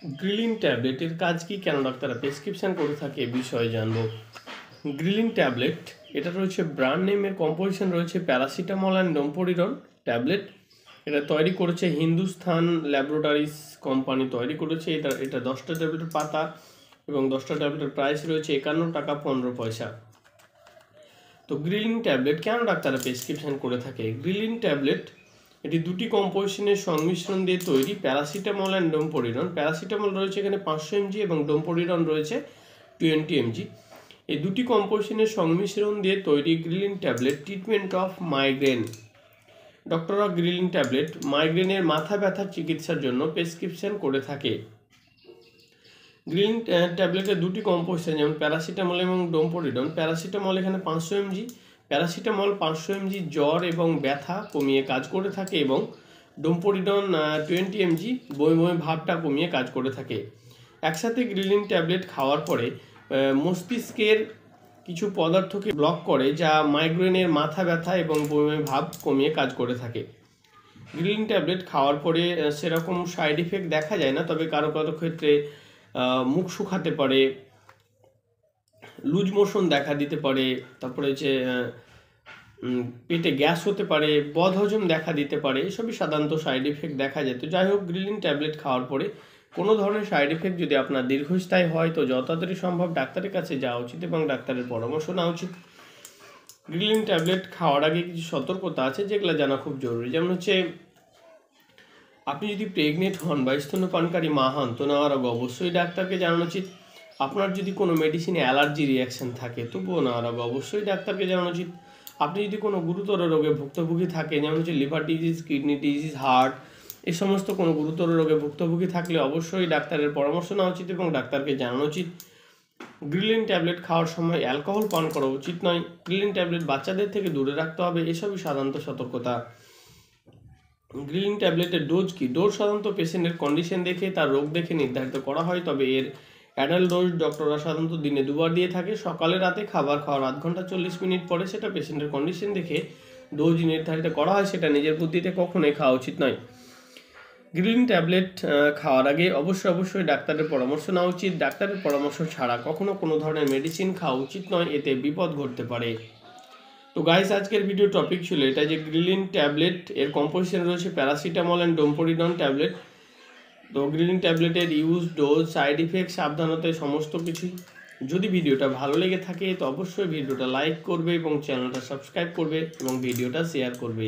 গ্রিলিন ট্যাবলেটের কাজ কি, কেন ডাক্তাররা প্রেসক্রিপশন করে থাকে বিষয়ে জানবো। গ্রিলিন ট্যাবলেট, এটা রয়েছে ব্র্যান্ড নেমের কম্পোজিশন রয়েছে প্যারাসিটামল অ্যান্ড ডোমপোরিডন ট্যাবলেট। এটা তৈরি করেছে হিন্দুস্থান ল্যাবরেটরিজ কোম্পানি তৈরি করেছে। এটা 10টা ট্যাবলেটের পাতা এবং 10টা ট্যাবলেটের প্রাইস রয়েছে 51 টাকা 15 পয়সা। তো গ্রিলিন ট্যাবলেট কেন ডাক্তাররা প্রেসক্রিপশন করে থাকে? গ্রিলিন ট্যাবলেট এটি দুটি কম্পোজিশনের সংমিশ্রণ দিয়ে তৈরি, প্যারাসিটামল অ্যান্ড ডোমপোরিডন। প্যারাসিটামল রয়েছে এখানে 500 mg এবং ডোমপোরিডন রয়েছে 20 mg। এই দুটি কম্পোজিশনের সংমিশ্রণ দিয়ে তৈরি গ্রিলিন ট্যাবলেট ট্রিটমেন্ট অফ মাইগ্রেন। ডক্টররা গ্রিলিন ট্যাবলেট মাইগ্রেনের মাথা ব্যথার চিকিৎসার জন্য প্রেসক্রিপশন করে থাকে। গ্রিলিন ট্যাবলেটের দুটি কম্পোজিশন যেমন প্যারাসিটামল এবং ডোমপোরিডন। প্যারাসিটামল এখানে 500 mg, প্যারাসিটামল 500 mg জ্বর এবং ব্যথা কমিয়ে কাজ করে থাকে এবং ডোমপোরিডন 20 mg বমি বমি ভাবটা কমিয়ে কাজ করে থাকে। একসাথে গ্রিলিন ট্যাবলেট খাওয়ার পরে মস্তিষ্কের কিছু পদার্থকে ব্লক করে, যা মাইগ্রেনের মাথা ব্যথা এবং বমি বমি ভাব কমিয়ে কাজ করে থাকে। গ্রিলিন ট্যাবলেট খাওয়ার পরে সেরকম সাইড ইফেক্ট দেখা যায় না, তবে কারো কারো ক্ষেত্রে মুখ শুকাতে পারে, লুজ মোশন দেখা দিতে পারে, তারপরে যে পেটে গ্যাস হতে পারে, বদহজম দেখা দিতে পারে, এসবই সাধারণত সাইড ইফেক্ট দেখা যায়। তো যাই হোক, গ্রিলিন ট্যাবলেট খাওয়ার পরে কোনো ধরনের সাইড ইফেক্ট যদি আপনার দীর্ঘস্থায়ী হয় তো যত তাড়াতাড়ি সম্ভব ডাক্তারের কাছে যাওয়া উচিত এবং ডাক্তারের পরামর্শ নেওয়া উচিত। গ্রিলিন ট্যাবলেট খাওয়ার আগে কিছু সতর্কতা আছে যেগুলো জানা খুব জরুরি। যেমন হচ্ছে, আপনি যদি প্রেগনেন্ট হন বা স্তন্যপানকারী মা হন তো নেওয়ার আগে অবশ্যই ডাক্তারকে জানানো উচিত। আপনার যদি কোনো মেডিসিনে অ্যালার্জি রিয়াকশন থাকে তবুও নেওয়ার আগে অবশ্যই ডাক্তারকে জানানো উচিত। আপনি যদি কোনো গুরুতর রোগে ভুক্তভোগী থাকে, যেমন হচ্ছে liver disease, kidney disease, heart, এই সমস্ত কোনো গুরুতর রোগে ভুক্তভোগী থাকলে অবশ্যই ডাক্তারের পরামর্শ নেওয়া উচিত এবং ডাক্তারকে জানানো উচিত। গ্রিলিন ট্যাবলেট খাওয়ার সময় অ্যালকোহল পান করা উচিত নয়। গ্রিলিন ট্যাবলেট বাচ্চাদের থেকে দূরে রাখতে হবে, এসবই সাধারণত সতর্কতা। গ্রিলিন ট্যাবলেটের ডোজ কি? ডোজ সাধারণত পেশেন্টের কন্ডিশন দেখে, তার রোগ দেখে নির্ধারিত করা হয়, তবে এর অ্যাডাল্ট ডোজ ডক্টররা সাধারণত দিনে 2 বার দিয়ে থাকে, সকালে রাতে। খাবার খাওয়ার আধ ঘন্টা 40 মিনিট পরে সেটা পেশেন্টের কন্ডিশন দেখে ডোজ নির্ধারিত করা হয়, সেটা নিজের বুদ্ধিতে কখনোই খাওয়া উচিত নয়। গ্রিলিন ট্যাবলেট খাওয়ার আগে অবশ্যই ডাক্তারের পরামর্শ নেওয়া উচিত। ডাক্তারের পরামর্শ ছাড়া কখনো কোনো ধরনের মেডিসিন খাওয়া উচিত নয়, এতে বিপদ ঘটতে পারে। তো গাইস, আজকের ভিডিও টপিক ছিল এটা যে গ্রিলিন ট্যাবলেট এর কম্পোজিশন রয়েছে প্যারাসিটামল অ্যান্ড ডোমপোরিডন ট্যাবলেট। তো গ্রিলিন ট্যাবলেটের ইউজ, ডোজ, সাইড ইফেক্ট, সাবধানতা, সমস্ত কিছুই। যদি ভিডিওটা ভালো লেগে থাকে তো অবশ্যই ভিডিওটা লাইক করবে এবং চ্যানেলটা সাবস্ক্রাইব করবে এবং ভিডিওটা শেয়ার করবে।